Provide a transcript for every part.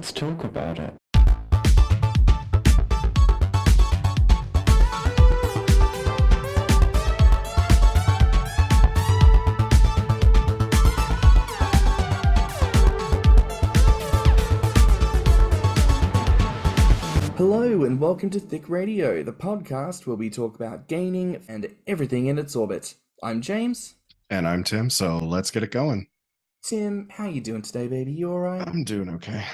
let's talk about it. Hello and welcome to Thicc Radio, the podcast where we talk about gaming and everything in its orbit. I'm James. And I'm Tim, so let's get it going. Tim, how you doing today, baby? You alright? I'm doing okay.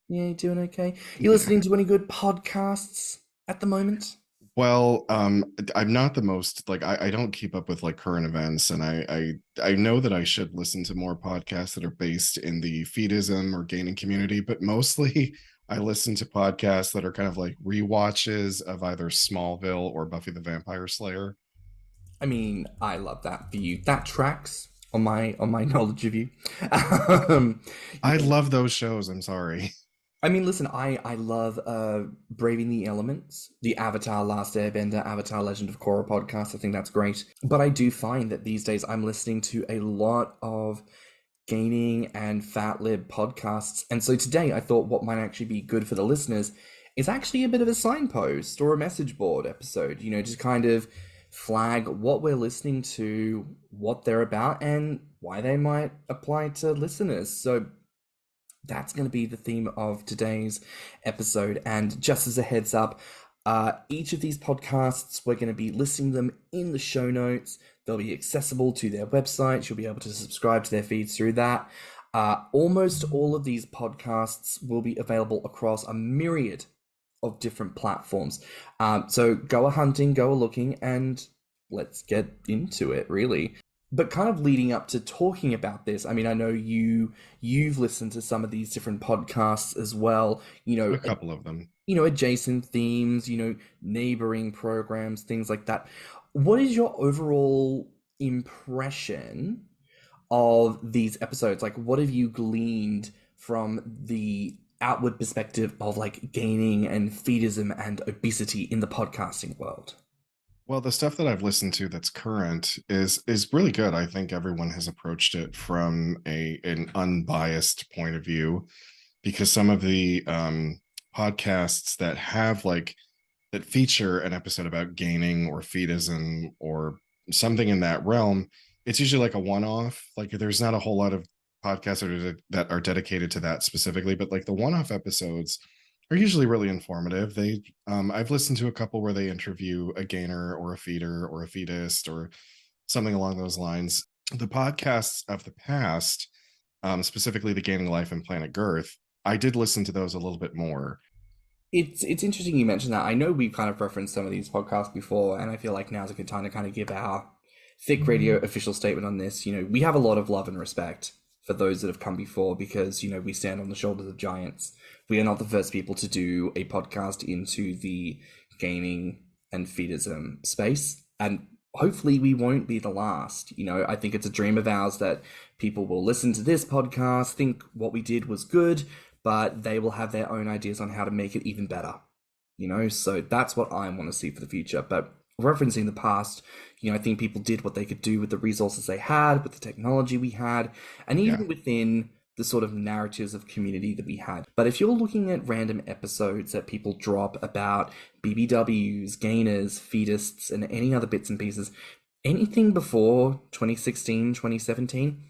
Yeah, you doing okay? You listening to any good podcasts at the moment? Well, I'm not the most, I don't keep up with, current events, and I know that I should listen to more podcasts that are based in the feedism or gaming community, but mostly I listen to podcasts that are kind of like rewatches of either Smallville or Buffy the Vampire Slayer. I mean, I love that for you. That tracks on my knowledge of you. I love those shows, I'm sorry. I mean, listen, I love Braving the Elements, the Avatar Last Airbender, Avatar Legend of Korra podcast. I think that's great. But I do find that these days I'm listening to a lot of gaming and fat lib podcasts. And so today I thought what might actually be good for the listeners is actually a bit of a signpost or a message board episode, just kind of flag what we're listening to, what they're about, and why they might apply to listeners. So that's going to be the theme of today's episode. And just as a heads up, each of these podcasts, we're going to be listing them in the show notes. They'll be accessible to their website. You'll be able to subscribe to their feeds through that. Almost all of these podcasts will be available across a myriad of different platforms. So go a-hunting, go a-looking, and let's get into it, really. But kind of leading up to talking about this, I mean, I know you've listened to some of these different podcasts as well. A couple of them. Adjacent themes, neighboring programs, things like that. What is your overall impression of these episodes? What have you gleaned from the outward perspective of gaining and feedism and obesity in the podcasting world? Well, the stuff that I've listened to that's current is really good. I think everyone has approached it from an unbiased point of view, because some of the podcasts that have that feature an episode about gaining or feedism or something in that realm, it's usually a one-off. There's not a whole lot of podcasts that are dedicated to that specifically, but the one-off episodes are usually really informative. I've listened to a couple where they interview a gainer or a feeder or a feedist or something along those lines. The podcasts of the past, specifically the Gaining Life and Planet Girth, I did listen to those a little bit more. It's interesting you mentioned that. I know we've kind of referenced some of these podcasts before, and I feel like now's a good time to kind of give our Thicc Radio official statement on this. We have a lot of love and respect for those that have come before, because, we stand on the shoulders of giants. We are not the first people to do a podcast into the gaming and feedism space, and hopefully we won't be the last. I think it's a dream of ours that people will listen to this podcast, think what we did was good, but they will have their own ideas on how to make it even better. So that's what I want to see for the future. But referencing the past, I think people did what they could do with the resources they had, with the technology we had, and even within the sort of narratives of community that we had. But if you're looking at random episodes that people drop about BBWs, gainers, feedists, and any other bits and pieces, anything before 2016, 2017,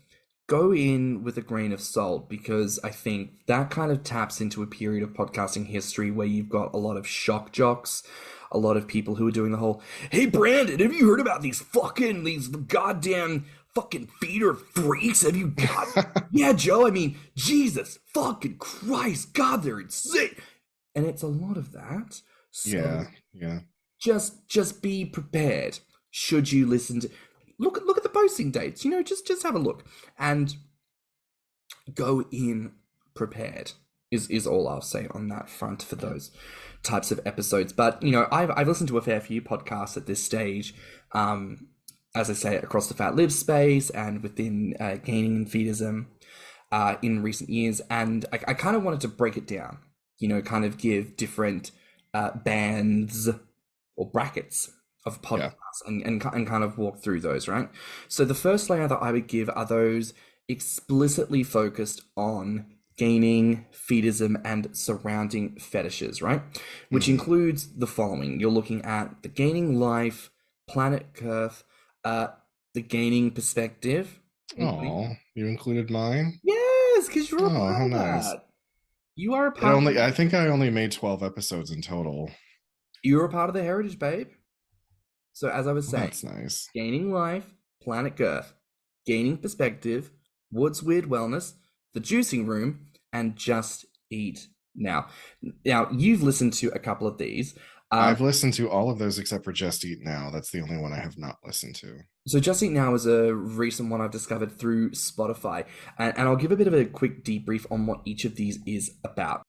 go in with a grain of salt, because I think that kind of taps into a period of podcasting history where you've got a lot of shock jocks, a lot of people who are doing the whole, hey Brandon, have you heard about these goddamn fucking feeder freaks? Have you got yeah, Joe, I mean, Jesus fucking Christ, God, they're insane. And it's a lot of that. So yeah. Just be prepared. Should you listen to look at the posting dates, just have a look and go in prepared is all I'll say on that front for those types of episodes. But I've listened to a fair few podcasts at this stage, as I say, across the fat lib space and within gaining and feedism in recent years, and I kind of wanted to break it down, kind of give different bands or brackets of podcasts and kind of walk through those, right? So the first layer that I would give are those explicitly focused on gaining, fetishism, and surrounding fetishes, right? Which includes the following. You're looking at the gaining life, planet Earth, the gaining perspective. Oh, you included mine? Yes, because you're a Oh, how part of nice. that. You are a part of I think I only made 12 episodes in total. You're a part of the heritage, babe. So as I was Well, saying, that's nice. gaining life, planet Earth, gaining perspective, Wood's Weird Wellness, the juicing room, and just eat now. Now you've listened to a couple of these. I've listened to all of those except for Just Eat Now. That's the only one I have not listened to. So Just Eat Now is a recent one I've discovered through Spotify, and I'll give a bit of a quick debrief on what each of these is about.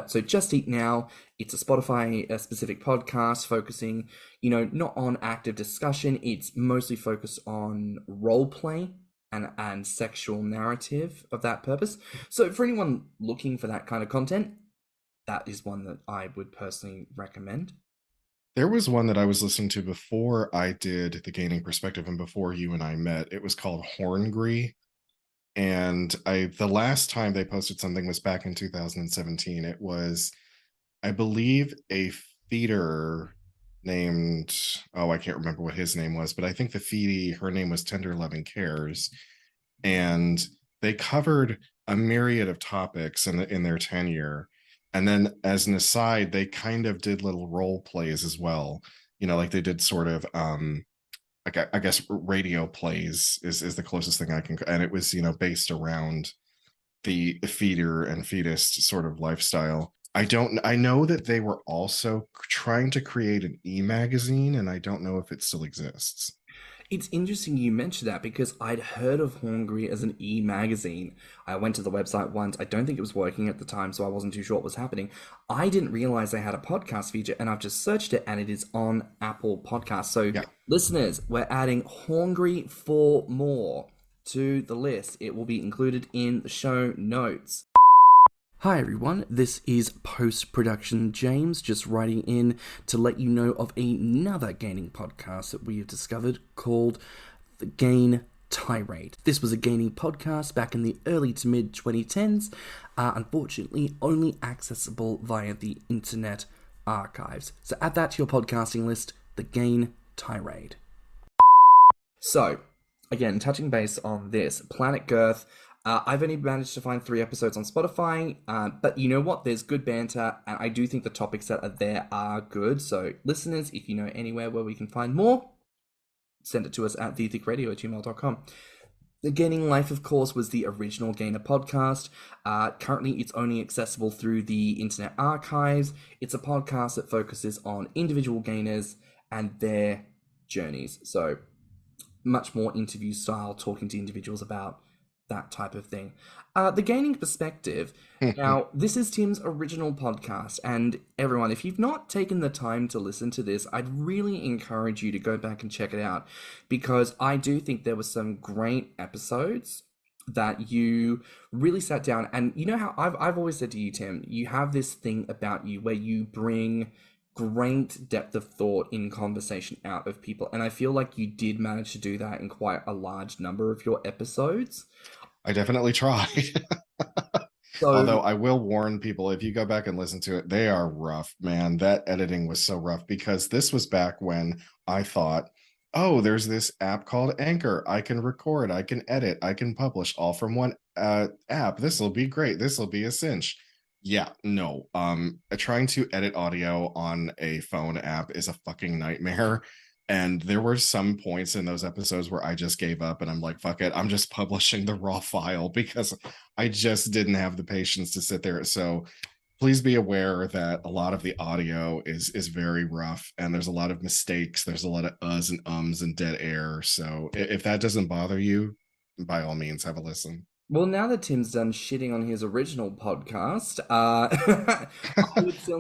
So Just Eat Now, it's a Spotify specific podcast focusing, not on active discussion. It's mostly focused on role play and sexual narrative of that purpose. So for anyone looking for that kind of content, that is one that I would personally recommend. There was one that I was listening to before I did the Gaining Perspective and before you and I met. It was called Horngree. And the last time they posted something was back in 2017. It was, I believe, a feeder named, oh, I can't remember what his name was, but I think the feedie, her name was Tender Loving Cares. And they covered a myriad of topics in their tenure. And then as an aside, they kind of did little role plays as well. Like they did sort of I guess radio plays is the closest thing I can, and it was based around the feeder and fetus sort of lifestyle. I know that they were also trying to create an e-magazine, and I don't know if it still exists. It's interesting you mentioned that because I'd heard of Horngry as an e-magazine. I went to the website once. I don't think it was working at the time, so I wasn't too sure what was happening. I didn't realize they had a podcast feature, and I've just searched it, and it is on Apple Podcasts. So, Yeah. Listeners, we're adding Horngry 4 more to the list. It will be included in the show notes. Hi everyone, this is post-production James, just writing in to let you know of another gaining podcast that we have discovered called The Gain Tirade. This was a gaining podcast back in the early to mid 2010s, unfortunately only accessible via the Internet Archives. So add that to your podcasting list, The Gain Tirade. So, again, touching base on this, Planet Girth. I've only managed to find 3 episodes on Spotify, but you know what? There's good banter, and I do think the topics that are there are good. So, listeners, if you know anywhere where we can find more, send it to us at thiccradio@gmail.com. The Gaining Life, of course, was the original Gainer podcast. Currently, it's only accessible through the Internet Archives. It's a podcast that focuses on individual gainers and their journeys. So, much more interview style, talking to individuals about that type of thing. The Gaining Perspective. Now, this is Tim's original podcast, and everyone, if you've not taken the time to listen to this, I'd really encourage you to go back and check it out, because I do think there were some great episodes that you really sat down, and you know how I've always said to you, Tim, you have this thing about you where you bring great depth of thought in conversation out of people, and I feel like you did manage to do that in quite a large number of your episodes. I definitely tried. So, although I will warn people, if you go back and listen to it, they are rough, man. That editing was so rough, because this was back when I thought, oh, there's this app called Anchor. I can record, I can edit, I can publish all from one app. This will be great. This will be a cinch. Yeah, no. Trying to edit audio on a phone app is a fucking nightmare. And there were some points in those episodes where I just gave up and I'm like, fuck it, I'm just publishing the raw file, because I just didn't have the patience to sit there. So please be aware that a lot of the audio is very rough, and there's a lot of mistakes. There's a lot of uhs and ums and dead air. So if that doesn't bother you, by all means, have a listen. well, now that Tim's done shitting on his original podcast,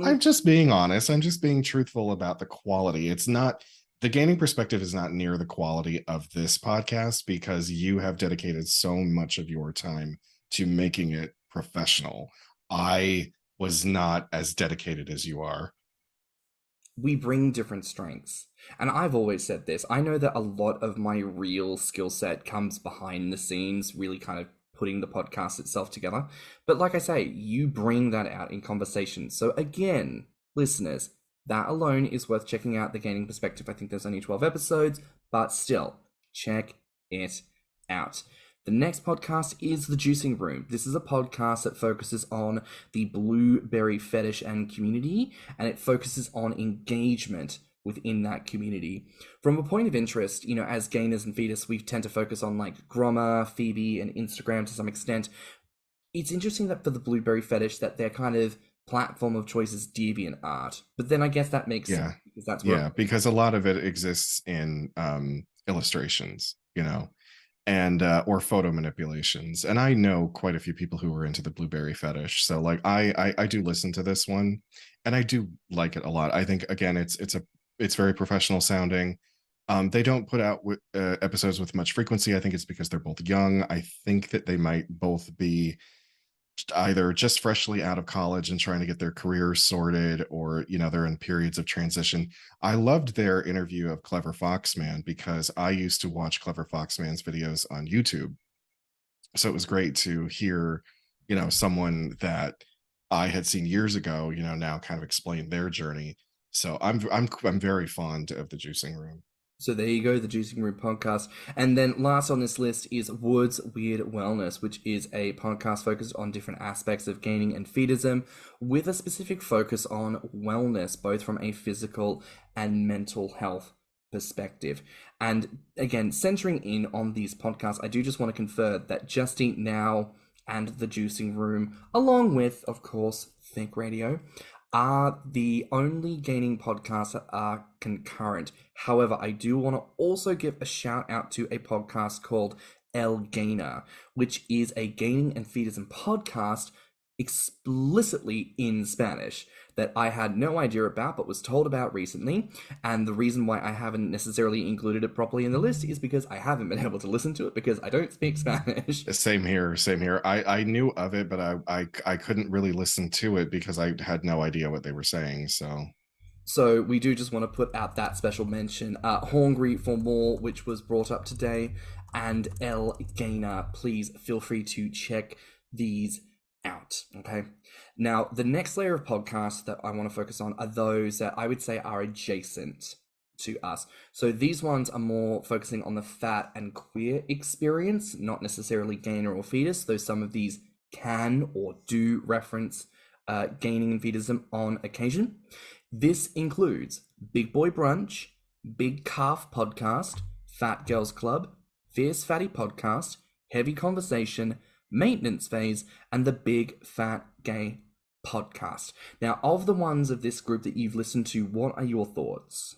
I'm just being honest. I'm just being truthful about the quality. It's not, the Gaining Perspective is not near the quality of this podcast, because you have dedicated so much of your time to making it professional. I was not as dedicated as you are. We bring different strengths. And I've always said this. I know that a lot of my real skill set comes behind the scenes, really kind of putting the podcast itself together. But like I say, you bring that out in conversation. So again, listeners, that alone is worth checking out. The Gaining Perspective, I think there's only 12 episodes, but still, check it out. The next podcast is The Juicing Room. This is a podcast that focuses on the blueberry fetish and community, and it focuses on engagement within that community. From a point of interest, you know, as gainers and fetus, we tend to focus on like Grommr, Phoebe, and Instagram to some extent. It's interesting that for the blueberry fetish that their kind of platform of choice is deviant art. But then I guess that makes sense because that's where because a lot of it exists in illustrations, you know, and or photo manipulations. And I know quite a few people who were into the blueberry fetish, so like I do listen to this one and I do like it a lot. I think again it's very professional sounding. They don't put out episodes with much frequency. I think it's because they're both young. I think that they might both be either just freshly out of college and trying to get their careers sorted, or you know, they're in periods of transition. I loved their interview of Clever Foxman because I used to watch Clever Foxman's videos on YouTube, so it was great to hear, you know, someone that I had seen years ago, you know, now kind of explain their journey. So I'm very fond of The Juicing Room. So there you go, the Juicing Room podcast. And then last on this list is Wood's Weird Wellness, which is a podcast focused on different aspects of gaining and fetism with a specific focus on wellness, both from a physical and mental health perspective. And again, centering in on these podcasts, I do just want to confer that Just Eat Now and the Juicing Room, along with, of course, Thicc Radio, are the only gaining podcasts that are concurrent. However, I do want to also give a shout out to a podcast called El Gainer, which is a gaining and fetism podcast explicitly in Spanish that I had no idea about but was told about recently. And the reason why I haven't necessarily included it properly in the list is because I haven't been able to listen to it because I don't speak Spanish. Same here, same here. I knew of it, but I couldn't really listen to it because I had no idea what they were saying. So we do just want to put out that special mention. Hungry for More, which was brought up today, and El Gainer. Please feel free to check these out. Okay. Now, the next layer of podcasts that I want to focus on are those that I would say are adjacent to us. So these ones are more focusing on the fat and queer experience, not necessarily gainer or fetus, though some of these can or do reference gaining and fetism on occasion. This includes Big Boy Brunch, Big Calf Podcast, Fat Girls Club, Fierce Fatty Podcast, Heavy Conversation, Maintenance Phase, and the Big Fat Gay Podcast. Now, of the ones of this group that you've listened to, what are your thoughts?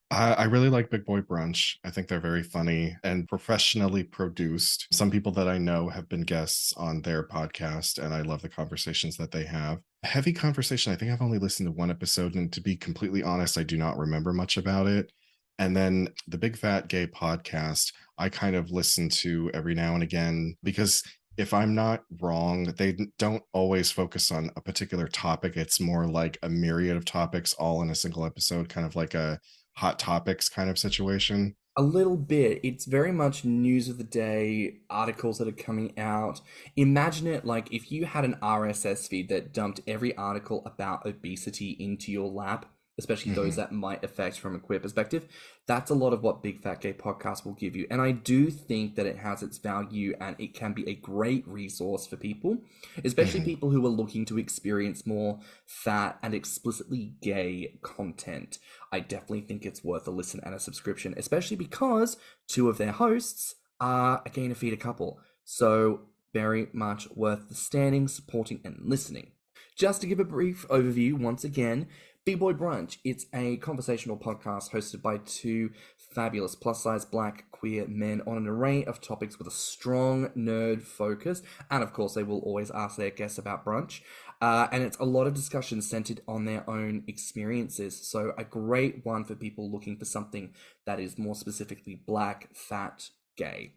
I really like Big Boy Brunch. I think they're very funny and professionally produced. Some people that I know have been guests on their podcast, and I love the conversations that they have. Heavy Conversation, I think I've only listened to one episode, and to be completely honest, I do not remember much about it. And then the Big Fat Gay Podcast, I kind of listen to every now and again because if I'm not wrong, they don't always focus on a particular topic. It's more like a myriad of topics all in a single episode, kind of like a hot topics kind of situation. A little bit. It's very much news of the day, articles that are coming out. Imagine it like if you had an RSS feed that dumped every article about obesity into your lap, especially those that might affect from a queer perspective. That's a lot of what Big Fat Gay Podcast will give you. And I do think that it has its value and it can be a great resource for people, especially people who are looking to experience more fat and explicitly gay content. I definitely think it's worth a listen and a subscription, especially because two of their hosts are a gay and a feeder couple. So very much worth the standing, supporting, and listening. Just to give a brief overview once again, Big Boy Brunch, it's a conversational podcast hosted by two fabulous plus-size black queer men on an array of topics with a strong nerd focus, and of course they will always ask their guests about brunch, and it's a lot of discussions centered on their own experiences, so a great one for people looking for something that is more specifically black, fat, gay.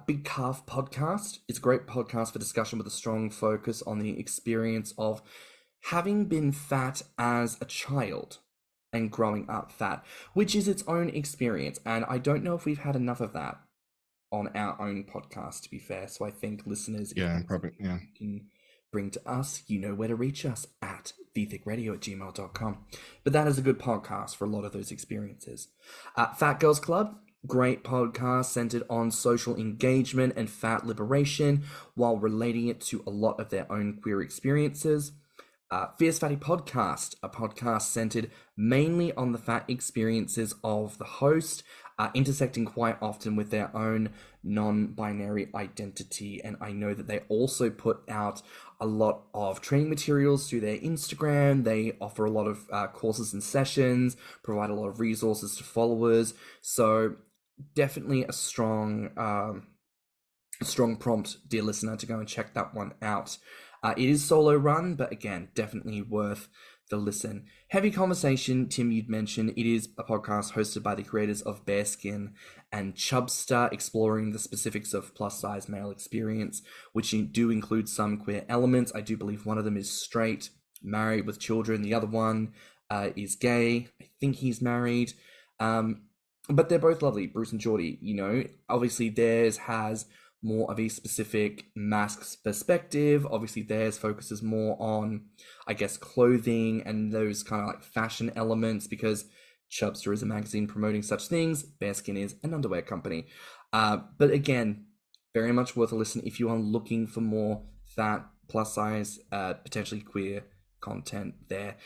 Big Calf Podcast, it's a great podcast for discussion with a strong focus on the experience of having been fat as a child and growing up fat, which is its own experience. And I don't know if we've had enough of that on our own podcast, to be fair. So I think listeners, if Yeah, probably. Yeah. you can bring to us, you know where to reach us at thiccradio@gmail.com. But that is a good podcast for a lot of those experiences. Fat Girls Club, great podcast centered on social engagement and fat liberation while relating it to a lot of their own queer experiences. Fierce Fatty Podcast, a podcast centered mainly on the fat experiences of the host, intersecting quite often with their own non-binary identity. And I know that they also put out a lot of training materials through their Instagram. They offer a lot of courses and sessions, provide a lot of resources to followers. So definitely a strong prompt, dear listener, to go and check that one out. It is solo run, but again, definitely worth the listen. Heavy Conversation, Tim, you'd mentioned, it is a podcast hosted by the creators of Bearskin and Chubster, exploring the specifics of plus-size male experience, which do include some queer elements. I do believe one of them is straight, married with children. The other one is gay. I think he's married. But they're both lovely, Bruce and Geordie. You know, obviously theirs has more of a specific masks perspective. Obviously theirs focuses more on, I guess, clothing and those kind of like fashion elements, because Chubster is a magazine promoting such things. Bearskin is an underwear company. But again, very much worth a listen if you are looking for more fat, plus size, potentially queer content there.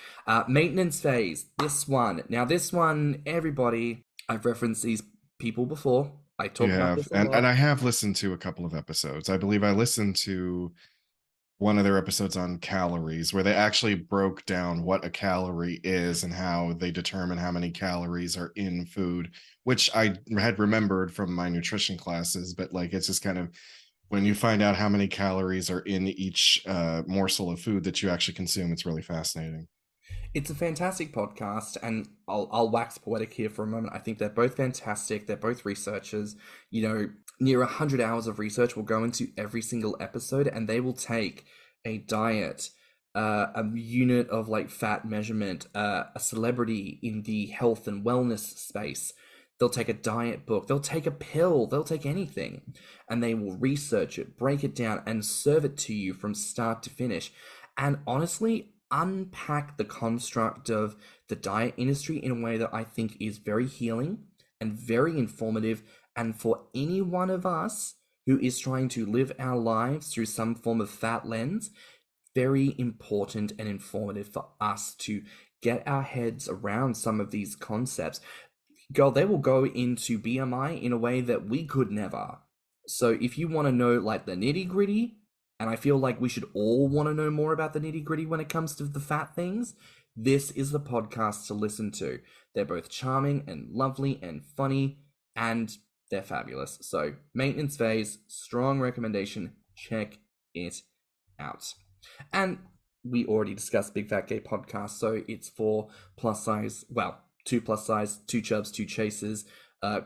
Maintenance Phase, this one. Now this one, everybody, I've referenced these people before. I talk about this a lot. And I have listened to a couple of episodes. I believe I listened to one of their episodes on calories, where they actually broke down what a calorie is and how they determine how many calories are in food, which I had remembered from my nutrition classes. But like, it's just kind of, when you find out how many calories are in each morsel of food that you actually consume, it's really fascinating. It's a fantastic podcast, and I'll wax poetic here for a moment. I think they're both fantastic. They're both researchers. You know, near 100 hours of research will go into every single episode, and they will take a diet, a unit of like fat measurement, a celebrity in the health and wellness space. They'll take a diet book, they'll take a pill, they'll take anything, and they will research it, break it down, and serve it to you from start to finish. And honestly, unpack the construct of the diet industry in a way that I think is very healing and very informative. And for any one of us who is trying to live our lives through some form of fat lens, very important and informative for us to get our heads around some of these concepts. Girl, they will go into BMI in a way that we could never. So if you want to know like the nitty gritty, and I feel like we should all want to know more about the nitty gritty when it comes to the fat things, this is the podcast to listen to. They're both charming and lovely and funny, and they're fabulous. So Maintenance Phase, strong recommendation. Check it out. And we already discussed Big Fat Gay Podcast, so it's for plus size, well, 2 plus size, 2 chubs, 2 chasers,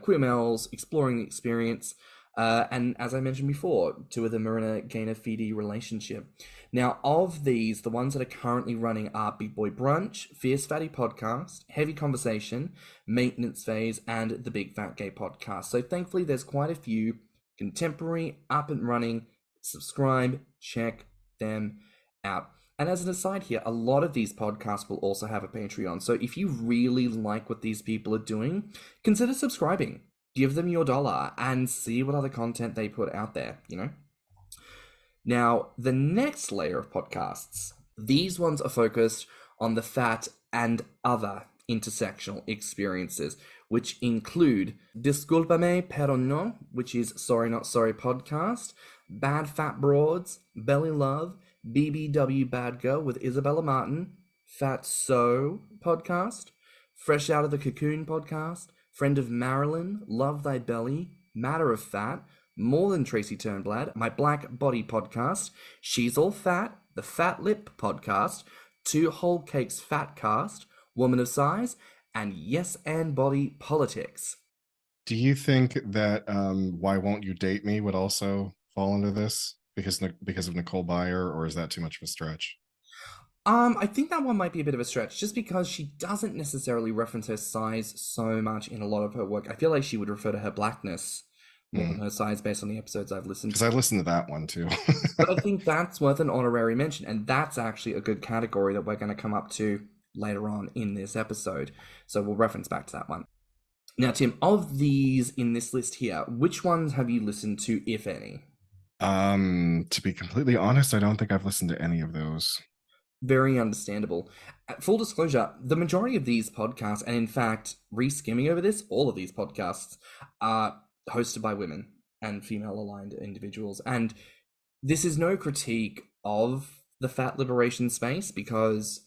queer males exploring the experience. And as I mentioned before, 2 of them are in a gainer-feedee relationship. Now, of these, the ones that are currently running are Big Boy Brunch, Fierce Fatty Podcast, Heavy Conversation, Maintenance Phase, and the Big Fat Gay Podcast. So thankfully, there's quite a few contemporary, up and running. Subscribe, check them out. And as an aside here, a lot of these podcasts will also have a Patreon. So if you really like what these people are doing, consider subscribing. Give them your $1 and see what other content they put out there, you know? Now, the next layer of podcasts, these ones are focused on the fat and other intersectional experiences, which include Disculpame Pero No, which is Sorry Not Sorry podcast, Bad Fat Broads, Belly Love, BBW Bad Girl with Isabella Martin, Fat So podcast, Fresh Out of the Cocoon podcast, Friend of Marilyn, Love Thy Belly, Matter of Fat, More Than Tracy Turnblad, My Black Body podcast, She's All Fat, The Fat Lip podcast, 2 Whole Cakes Fat cast, Woman of Size, and Yes and Body Politics. Do you think that Why Won't You Date Me would also fall into this because of Nicole Byer, or is that too much of a stretch? I think that one might be a bit of a stretch, just because she doesn't necessarily reference her size so much in a lot of her work. I feel like she would refer to her blackness more on her sides based on the episodes I've listened Because to. I listened to that one too. But I think that's worth an honorary mention, and that's actually a good category that we're going to come up to later on in this episode. So we'll reference back to that one. Now, Tim, of these in this list here, which ones have you listened to, if any? To be completely honest, I don't think I've listened to any of those. Very understandable. Full disclosure, the majority of these podcasts, and in fact, re-skimming over this, all of these podcasts are hosted by women and female-aligned individuals. And this is no critique of the fat liberation space, because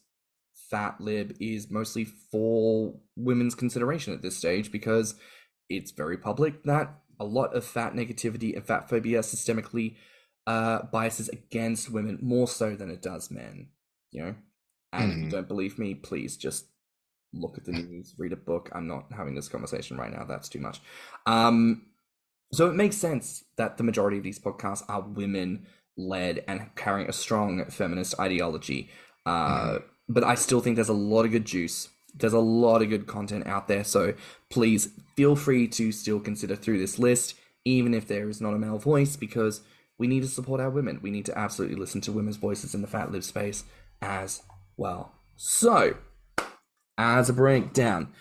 fat lib is mostly for women's consideration at this stage, because it's very public that a lot of fat negativity and fat phobia systemically biases against women more so than it does men, you know? And if you don't believe me, please just look at the news, read a book. I'm not having this conversation right now. That's too much. So it makes sense that the majority of these podcasts are women-led and carrying a strong feminist ideology. But I still think there's a lot of good juice. There's a lot of good content out there. So please feel free to still consider through this list, even if there is not a male voice, because we need to support our women. We need to absolutely listen to women's voices in the fat lib space as well. So, as a breakdown,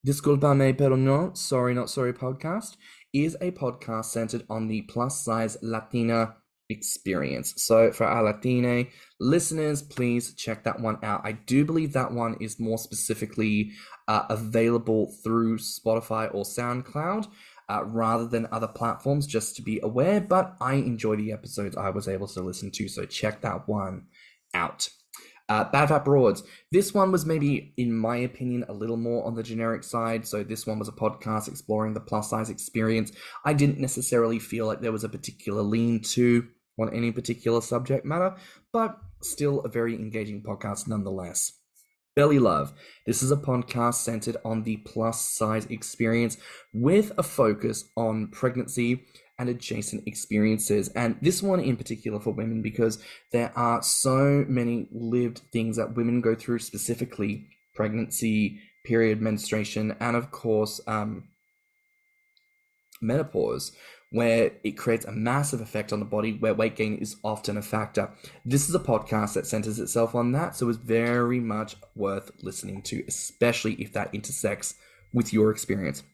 Disculpame pero no, Sorry Not Sorry podcast is a podcast centered on the plus-size Latina experience. So for our Latine listeners, please check that one out. I do believe that one is more specifically available through Spotify or SoundCloud rather than other platforms, just to be aware, but I enjoy the episodes I was able to listen to, so check that one out. Bad Fat Broads. This one was maybe, in my opinion, a little more on the generic side. So this one was a podcast exploring the plus size experience. I didn't necessarily feel like there was a particular lean to on any particular subject matter, but still a very engaging podcast nonetheless. Belly Love. This is a podcast centered on the plus size experience with a focus on pregnancy and adjacent experiences, and this one in particular for women, because there are so many lived things that women go through, specifically pregnancy, period, menstruation, and of course menopause, where it creates a massive effect on the body, where weight gain is often a factor. This is a podcast that centers itself on that, so it's very much worth listening to, especially if that intersects with your experience.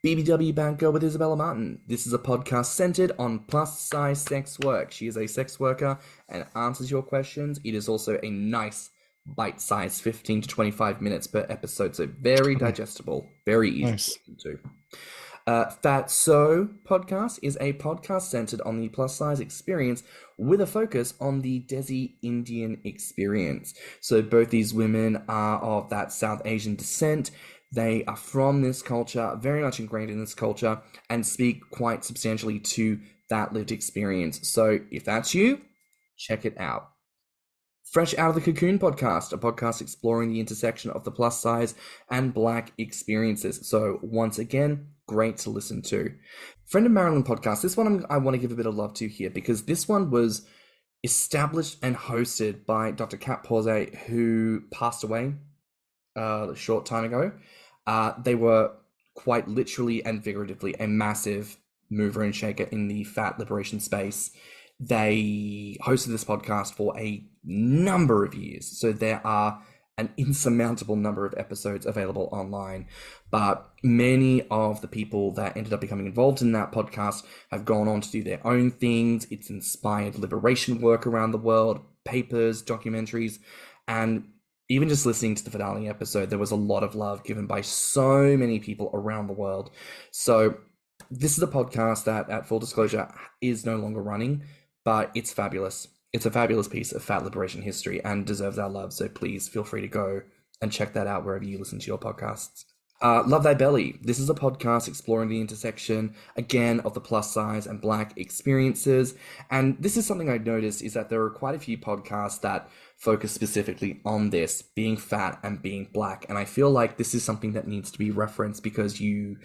BBW Banker with Isabella Martin. This is a podcast centered on plus-size sex work. She is a sex worker and answers your questions. It is also a nice bite-sized 15 to 25 minutes per episode, so very digestible, very easy to listen to. Fat So podcast is a podcast centered on the plus-size experience with a focus on the Desi Indian experience. So both these women are of that South Asian descent. They are from this culture, very much ingrained in this culture, and speak quite substantially to that lived experience. So if that's you, check it out. Fresh Out of the Cocoon podcast, a podcast exploring the intersection of the plus size and Black experiences. So once again, great to listen to. Friend of Marilyn podcast, this one I want to give a bit of love to here, because this one was established and hosted by Dr. Kat Pause, who passed away a short time ago. They were quite literally and figuratively a massive mover and shaker in the fat liberation space. They hosted this podcast for a number of years, so there are an insurmountable number of episodes available online, but many of the people that ended up becoming involved in that podcast have gone on to do their own things. It's inspired liberation work around the world, papers, documentaries, and even just listening to the finale episode, there was a lot of love given by so many people around the world. So this is a podcast that, at full disclosure, is no longer running, but it's fabulous. It's a fabulous piece of fat liberation history and deserves our love. So please feel free to go and check that out wherever you listen to your podcasts. Love Thy Belly. This is a podcast exploring the intersection, again, of the plus size and Black experiences. And this is something I noticed, is that there are quite a few podcasts that focus specifically on this, being fat and being Black. And I feel like this is something that needs to be referenced, because you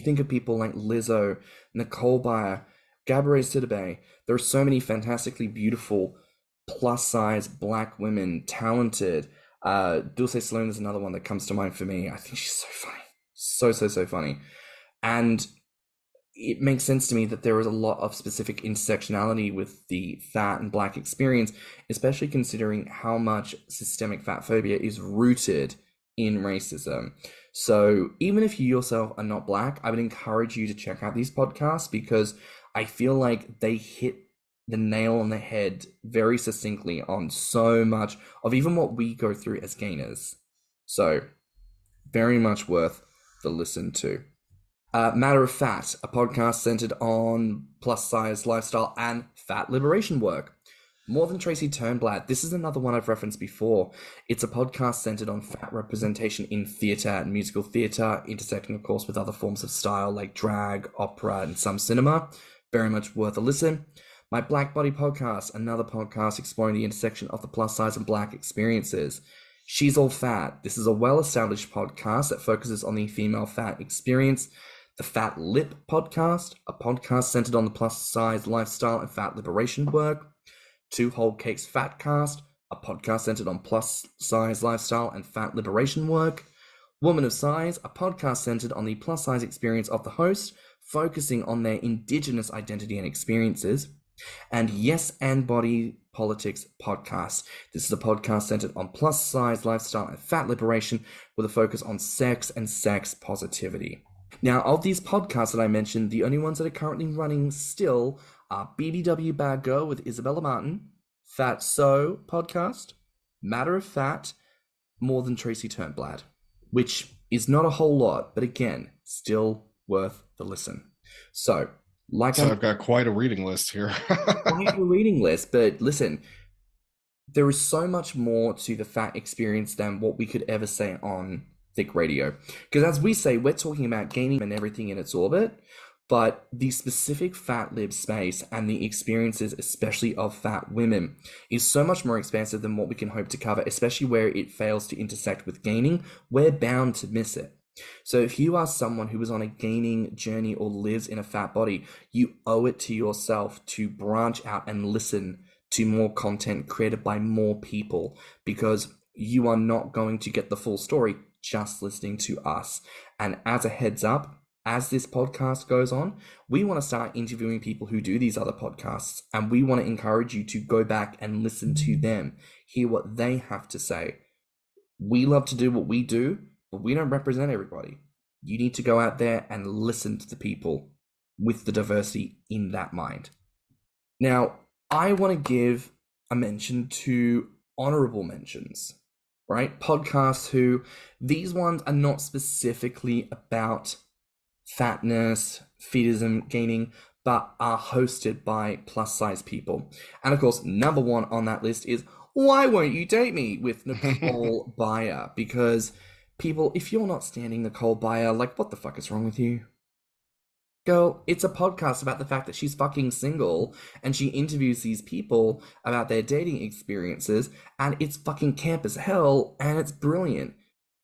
think of people like Lizzo, Nicole Byer, Gabrielle Sidibe. There are so many fantastically beautiful plus size Black women, talented. Dulce Sloan is another one that comes to mind for me. I think she's so funny. So funny. And it makes sense to me that there is a lot of specific intersectionality with the fat and black experience, especially considering how much systemic fat phobia is rooted in racism. So even if you yourself are not black, I would encourage you to check out these podcasts because I feel like they hit the nail on the head very succinctly on so much of even what we go through as gainers. So very much worth the listen to. Matter of Fat, a podcast centered on plus size lifestyle and fat liberation work. More Than Tracy Turnblad. This is another one I've referenced before. It's a podcast centered on fat representation in theatre and musical theatre, intersecting, of course, with other forms of style like drag, opera, and some cinema. Very much worth a listen. My Black Body Podcast, another podcast exploring the intersection of the plus size and black experiences. She's All Fat. This is a well-established podcast that focuses on the female fat experience. The Fat Lip Podcast, a podcast centered on the plus size lifestyle and fat liberation work. Two Whole Cakes Fatcast, a podcast centered on plus size lifestyle and fat liberation work. Woman of Size, a podcast centered on the plus size experience of the host, focusing on their Indigenous identity and experiences. And Yes and Body Politics Podcast. This is a podcast centered on plus size lifestyle and fat liberation with a focus on sex and sex positivity. Now, of these podcasts that I mentioned, the only ones that are currently running still are BBW Bad Girl with Isabella Martin, Fat So Podcast, Matter of Fat, More Than Tracy Turnblad, which is not a whole lot, but again, still worth the listen. So I've got quite a reading list here. Quite a reading list, but listen, there is so much more to the fat experience than what we could ever say on Thicc Radio. Because as we say, we're talking about gaining and everything in its orbit, but the specific fat lib space and the experiences, especially of fat women, is so much more expansive than what we can hope to cover, especially where it fails to intersect with gaining. We're bound to miss it. So if you are someone who is on a gaining journey or lives in a fat body, you owe it to yourself to branch out and listen to more content created by more people, because you are not going to get the full story just listening to us. And as a heads up, as this podcast goes on, we want to start interviewing people who do these other podcasts, and we want to encourage you to go back and listen to them, hear what they have to say. We love to do what we do, but we don't represent everybody. You need to go out there and listen to the people with the diversity in that mind. Now, I want to give a mention to honorable mentions, right? Podcasts who, these ones are not specifically about fatness, fetism, gaining, but are hosted by plus size people. And of course, number one on that list is Why Won't You Date Me with Nicole Byer, because people, if you're not standing Nicole Byer, like, what the fuck is wrong with you? Girl, it's a podcast about the fact that she's fucking single, and she interviews these people about their dating experiences, and it's fucking camp as hell, and it's brilliant.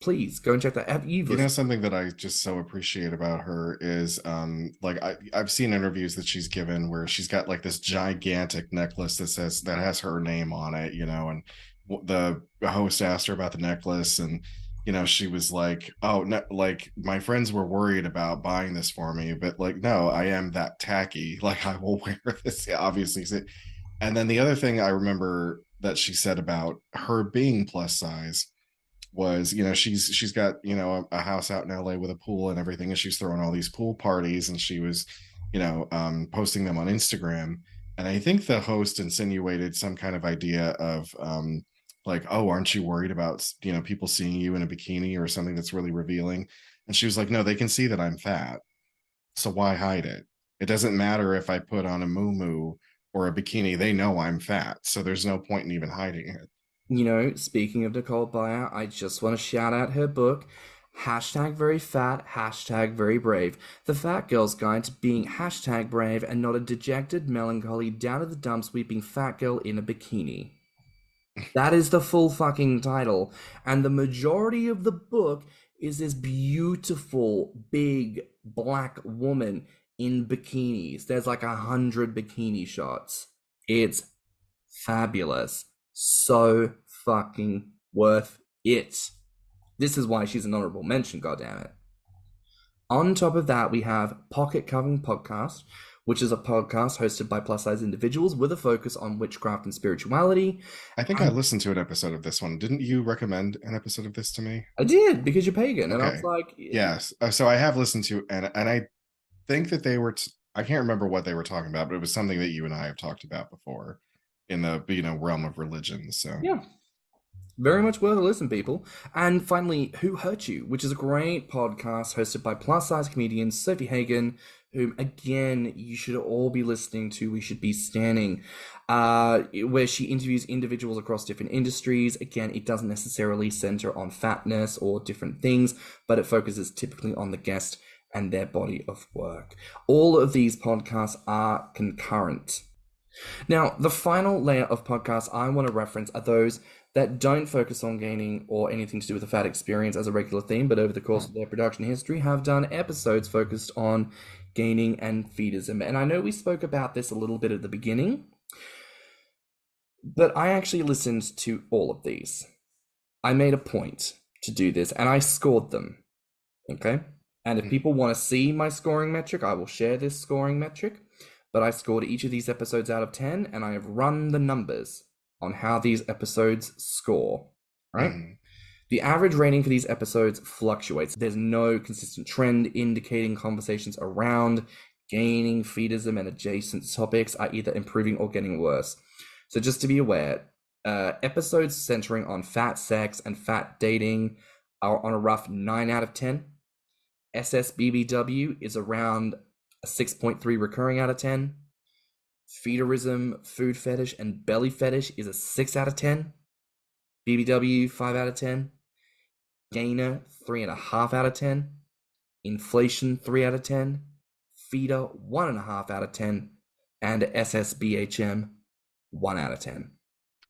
Please go and check that out. You know, something that I just so appreciate about her is like I've seen interviews that she's given where she's got like this gigantic necklace that has her name on it, you know, and the host asked her about the necklace, and you know, she was like, oh no, like my friends were worried about buying this for me, but like, no, I am that tacky, like I will wear this, obviously. And then the other thing I remember that she said about her being plus size was, you know, she's got, you know, a house out in LA with a pool and everything, and she's throwing all these pool parties, and she was, you know, posting them on Instagram. And I think the host insinuated some kind of idea of like, oh, aren't you worried about, you know, people seeing you in a bikini or something that's really revealing? And she was like, no, they can see that I'm fat, so why hide it? It doesn't matter if I put on a muumuu or a bikini, they know I'm fat, so there's no point in even hiding it. You know, speaking of Nicole Byer, I just want to shout out her book, #very fat, #very brave. The Fat Girl's Guide to Being #brave and Not a Dejected, Melancholy, Down to the Dumps Weeping Fat Girl in a Bikini. That is the full fucking title. And the majority of the book is this beautiful, big, black woman in bikinis. There's like 100 bikini shots. It's fabulous. So fucking worth it. This is why she's an honorable mention, goddammit. On top of that, we have Pocket Covering Podcast, which is a podcast hosted by plus-size individuals with a focus on witchcraft and spirituality. I think I listened to an episode of this one. Didn't you recommend an episode of this to me? I did, because you're pagan, and I was Okay. like, Yes. So I have listened to, and I think that they were, I can't remember what they were talking about, but it was something that you and I have talked about before in the, realm of religion. So yeah, very much worth a listen, people. And finally, Who Hurt You, which is a great podcast hosted by plus-size comedian Sophie Hagen, whom, again, you should all be listening to. We should be standing, where she interviews individuals across different industries. Again, it doesn't necessarily center on fatness or different things, but it focuses typically on the guest and their body of work. All of these podcasts are concurrent. Now, the final layer of podcasts I want to reference are those that don't focus on gaining or anything to do with the fat experience as a regular theme, but over the course of their production history have done episodes focused on gaining and feedism. And I know we spoke about this a little bit at the beginning, but I actually listened to all of these. I made a point to do this, and I scored them. Okay? And if people want to see my scoring metric, I will share this scoring metric. But I scored each of these episodes out of 10, and I have run the numbers on how these episodes score, right? The average rating for these episodes fluctuates. There's no consistent trend indicating conversations around gaining, feedism, and adjacent topics are either improving or getting worse. So just to be aware, episodes centering on fat sex and fat dating are on a rough 9 out of 10. SSBBW is around a 6.3 recurring out of 10. Feederism, food fetish, and belly fetish is a 6 out of 10. BBW, 5 out of 10. Gainer, 3.5 out of 10. Inflation, 3 out of 10. Feeder, 1.5 out of 10. And SSBHM, 1 out of 10.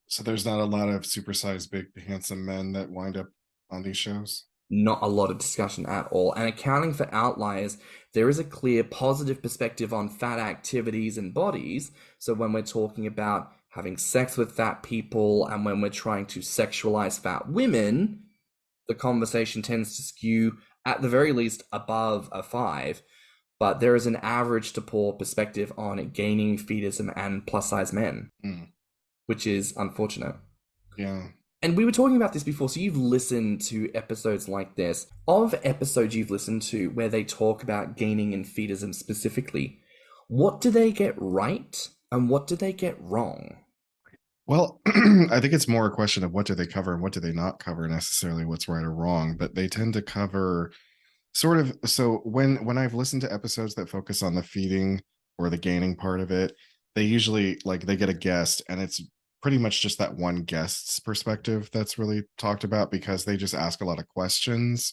So there's not a lot of supersized, big, handsome men that wind up on these shows? Not a lot of discussion at all. And accounting for outliers, there is a clear positive perspective on fat activities and bodies. So when we're talking about having sex with fat people and when we're trying to sexualize fat women, the conversation tends to skew, at the very least, above a 5. But there is an average to poor perspective on gaining feedism and plus-size men, which is unfortunate. Yeah. And we were talking about this before, so you've listened to episodes like this. Of episodes you've listened to where they talk about gaining and feedism specifically, what do they get right and what do they get wrong? Well, I think it's more a question of what do they cover and what do they not cover necessarily, what's right or wrong, but they tend to cover sort of, so when I've listened to episodes that focus on the feeding or the gaining part of it, they usually, like, they get a guest and it's pretty much just that one guest's perspective that's really talked about, because they just ask a lot of questions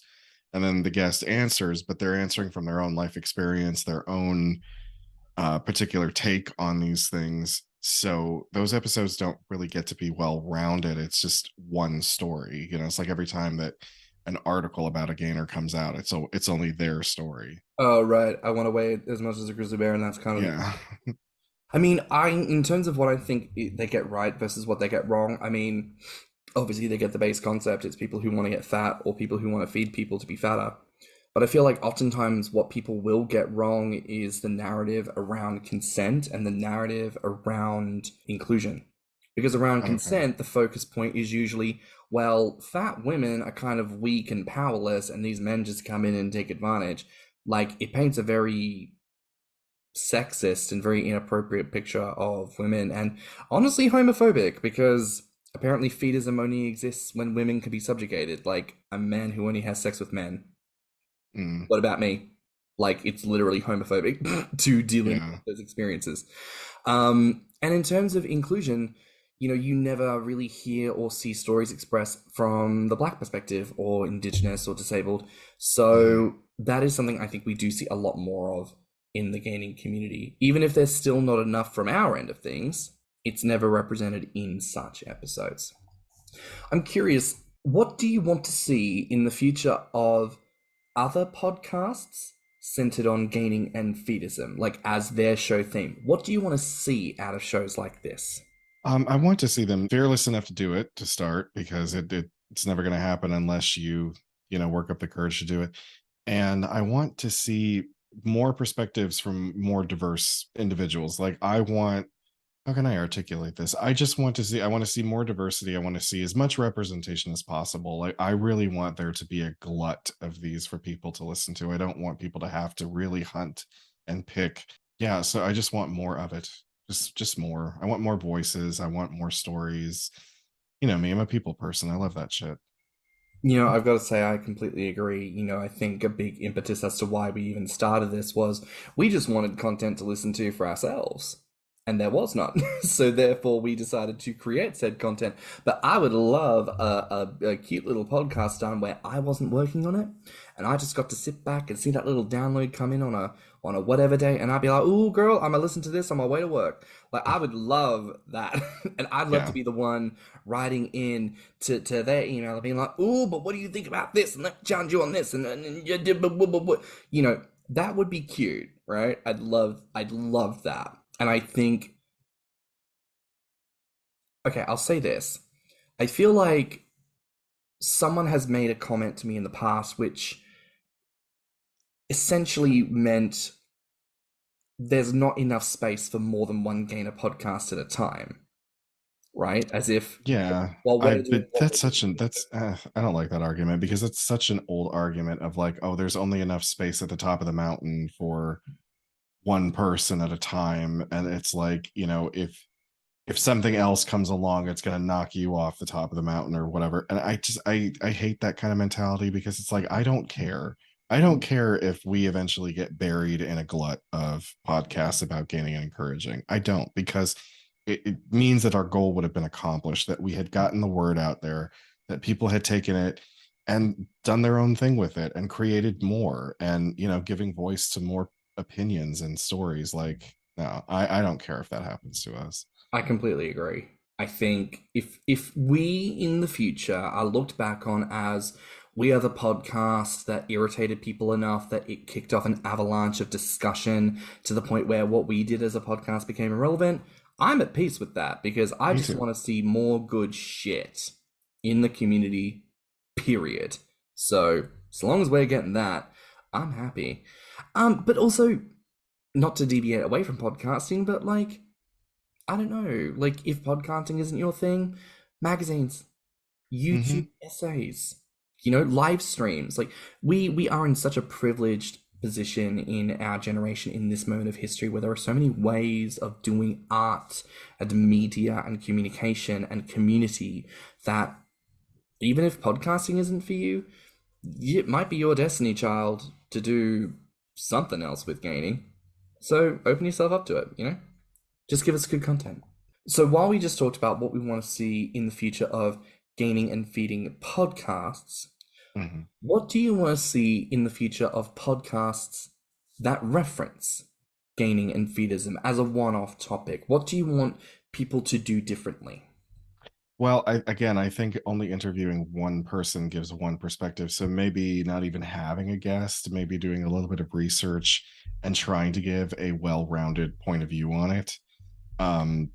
and then the guest answers, but they're answering from their own life experience, their own particular take on these things. So those episodes don't really get to be well rounded. It's just one story. It's like every time that an article about a gainer comes out, it's only their story. Oh, right. I want to weigh as much as a grizzly bear, and that's kind of... Yeah. I mean, in terms of what I think they get right versus what they get wrong, I mean, obviously they get the base concept. It's people who want to get fat or people who want to feed people to be fatter. But I feel like oftentimes what people will get wrong is the narrative around consent and the narrative around inclusion. Because around consent, the focus point is usually, well, fat women are kind of weak and powerless and these men just come in and take advantage. Like, it paints a very sexist and very inappropriate picture of women, and honestly homophobic, because apparently feedism only exists when women can be subjugated. Like, a man who only has sex with men. What about me? Like, it's literally homophobic to dealing with those experiences. And in terms of inclusion, you never really hear or see stories expressed from the Black perspective or Indigenous or disabled. So that is something I think we do see a lot more of in the gaining community. Even if there's still not enough from our end of things, it's never represented in such episodes. I'm curious, what do you want to see in the future of other podcasts centered on gaining and feedism, like as their show theme? What do you want to see out of shows like this? I want to see them fearless enough to do it to start, because it's never going to happen unless you work up the courage to do it. and I want to see more perspectives from more diverse individuals. Like, I want, how can I articulate this? I just want to see, I want to see more diversity. I want to see as much representation as possible. Like, I really want there to be a glut of these for people to listen to. I don't want people to have to really hunt and pick. Yeah, so I just want more of it. Just more. I want more voices. I want more stories. You know me, I'm a people person. I love that shit. I've got to say, I completely agree. I think a big impetus as to why we even started this was we just wanted content to listen to for ourselves, and there was none. So therefore, we decided to create said content. But I would love a cute little podcast done where I wasn't working on it, and I just got to sit back and see that little download come in on a whatever day, and I'd be like, "Ooh, girl, I'm gonna listen to this on my way to work." Like, I would love that, and I'd love to Yeah. be the one writing in to their email, being like, "Ooh, but what do you think about this?" And let me challenge you on this, and you did, that would be cute, right? I'd love that, and I think, okay, I'll say this: I feel like someone has made a comment to me in the past, which essentially meant there's not enough space for more than one gainer podcast at a time, right? As if, Yeah, well, I we're doing but what we're that's such an doing. that's I don't like that argument because it's such an old argument of like, oh, there's only enough space at the top of the mountain for one person at a time, and it's like, if something else comes along, it's going to knock you off the top of the mountain or whatever. And I hate that kind of mentality because it's like, I don't care. I don't care if we eventually get buried in a glut of podcasts about gaining and encouraging. I don't, because it means that our goal would have been accomplished, that we had gotten the word out there, that people had taken it and done their own thing with it and created more, and giving voice to more opinions and stories. Like, no, I don't care if that happens to us. I completely agree. I think if we in the future are looked back on as we are the podcast that irritated people enough that it kicked off an avalanche of discussion to the point where what we did as a podcast became irrelevant, I'm at peace with that because I Me just too. want to see more good shit in the community, period. So as long as we're getting that, I'm happy. But also not to deviate away from podcasting, but like, I don't know, like if podcasting isn't your thing, magazines, YouTube Hmm. essays, live streams. Like, we are in such a privileged position in our generation in this moment of history where there are so many ways of doing art and media and communication and community that even if podcasting isn't for you, it might be your destiny, child, to do something else with gaining. So open yourself up to it. Just give us good content. So while we just talked about what we want to see in the future of gaining and feeding podcasts, Hmm. what do you want to see in the future of podcasts that reference gaining and feedism as a one-off topic? What do you want people to do differently? Well, I think only interviewing one person gives one perspective. So maybe not even having a guest, maybe doing a little bit of research and trying to give a well-rounded point of view on it. Um,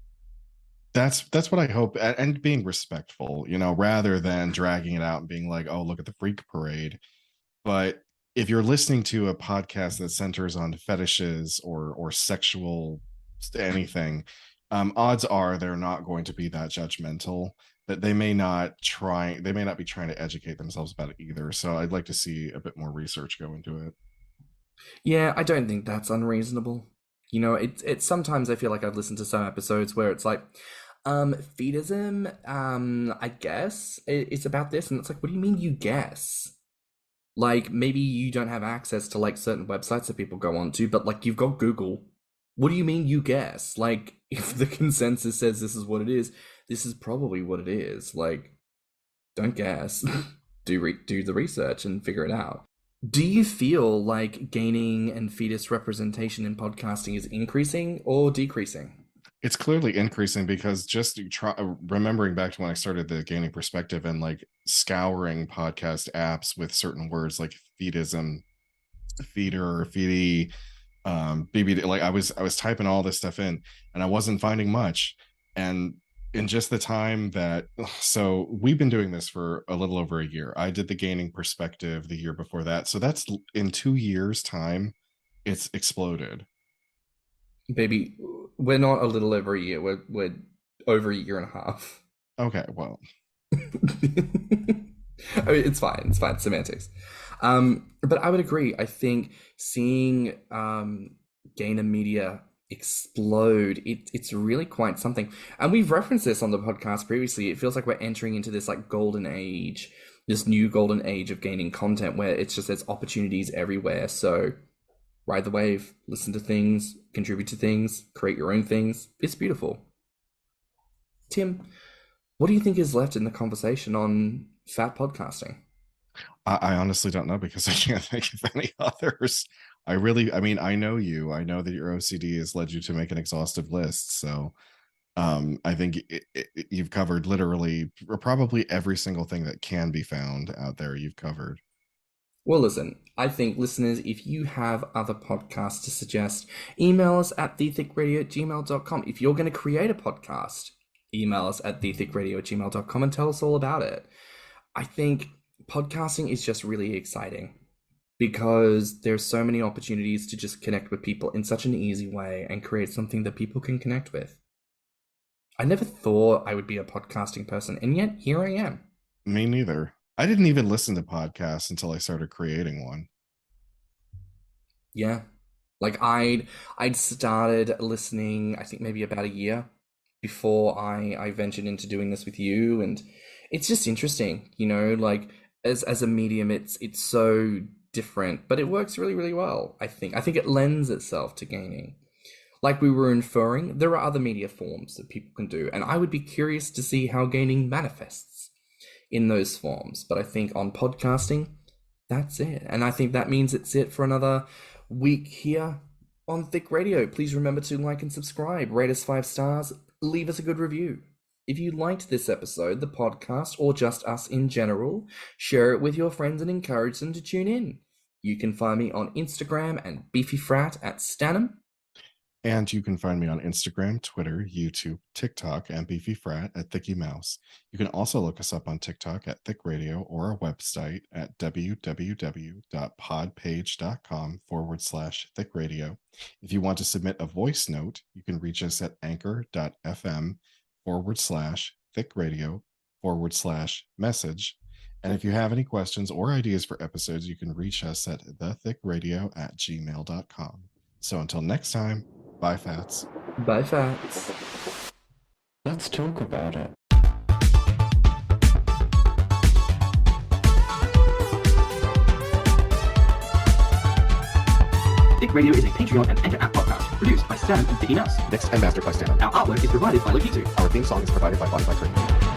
that's what I hope, and being respectful, rather than dragging it out and being like, oh, look at the freak parade. But if you're listening to a podcast that centers on fetishes or sexual anything, odds are they're not going to be that judgmental. That they may not be trying to educate themselves about it either. So I'd like to see a bit more research go into it. Yeah, I don't think that's unreasonable. It's sometimes I feel like I've listened to some episodes where it's like, feedism, I guess it's about this, and it's like, what do you mean you guess? Like, maybe you don't have access to like certain websites that people go onto, but like you've got Google. What do you mean you guess? Like, if the consensus says this is what it is, this is probably what it is. Like, don't guess. Do the research and figure it out. Do you feel like gaining and fetus representation in podcasting is increasing or decreasing? It's clearly increasing because remembering back to when I started the gaining perspective and like scouring podcast apps with certain words like feedism, feeder, feedy, BBD. Like I was typing all this stuff in, and I wasn't finding much. And in just the time that, so we've been doing this for a little over a year. I did the gaining perspective the year before that. So that's in 2 years time, it's exploded. Baby, we're not a little over a year. We're over a year and a half. Okay, well. I mean, it's fine. It's fine. Semantics. But I would agree. I think seeing Gainer Media explode, it's really quite something. And we've referenced this on the podcast previously. It feels like we're entering into this like golden age, this new golden age of gaining content where it's just there's opportunities everywhere. So ride the wave, listen to things, contribute to things, create your own things. It's beautiful. Tim, what do you think is left in the conversation on fat podcasting? I honestly don't know because I can't think of any others. I mean, I know you. I know that your OCD has led you to make an exhaustive list. So I think you've covered literally or probably every single thing that can be found out there. You've covered. Well, listen, I think listeners, if you have other podcasts to suggest, email us at thiccradio@gmail.com. If you're going to create a podcast, email us at thiccradio@gmail.com and tell us all about it. I think podcasting is just really exciting because there's so many opportunities to just connect with people in such an easy way and create something that people can connect with. I never thought I would be a podcasting person, and yet here I am. Me neither. I didn't even listen to podcasts until I started creating one. Yeah. Like I'd started listening, I think maybe about a year before I ventured into doing this with you. And it's just interesting, you know, like as a medium, it's so different, but it works really, really well. I think it lends itself to gaining. Like we were inferring, there are other media forms that people can do. And I would be curious to see how gaining manifests in those forms. But I think on podcasting, that's it. And I think that means it's it for another week here on Thicc Radio. Please remember to like and subscribe, rate us 5 stars, leave us a good review. If you liked this episode, the podcast, or just us in general, share it with your friends and encourage them to tune in. You can find me on Instagram and beefyfrat at stannnum. And you can find me on Instagram, Twitter, YouTube, TikTok, and BeefyFrat at Thicky Mouse. You can also look us up on TikTok at Thicc Radio or our website at www.podpage.com/Thicc Radio. If you want to submit a voice note, you can reach us at anchor.fm/Thicc Radio/message. And if you have any questions or ideas for episodes, you can reach us at thiccradio@gmail.com. So until next time, bye, Fats. Bye, Fats. Let's talk about it. Thicc Radio is a Patreon and Anchor app podcast produced by Stan and Thicky Mouse. Mixed and mastered by Stan. Our artwork is provided by Lokitu. Our theme song is provided by Spotify.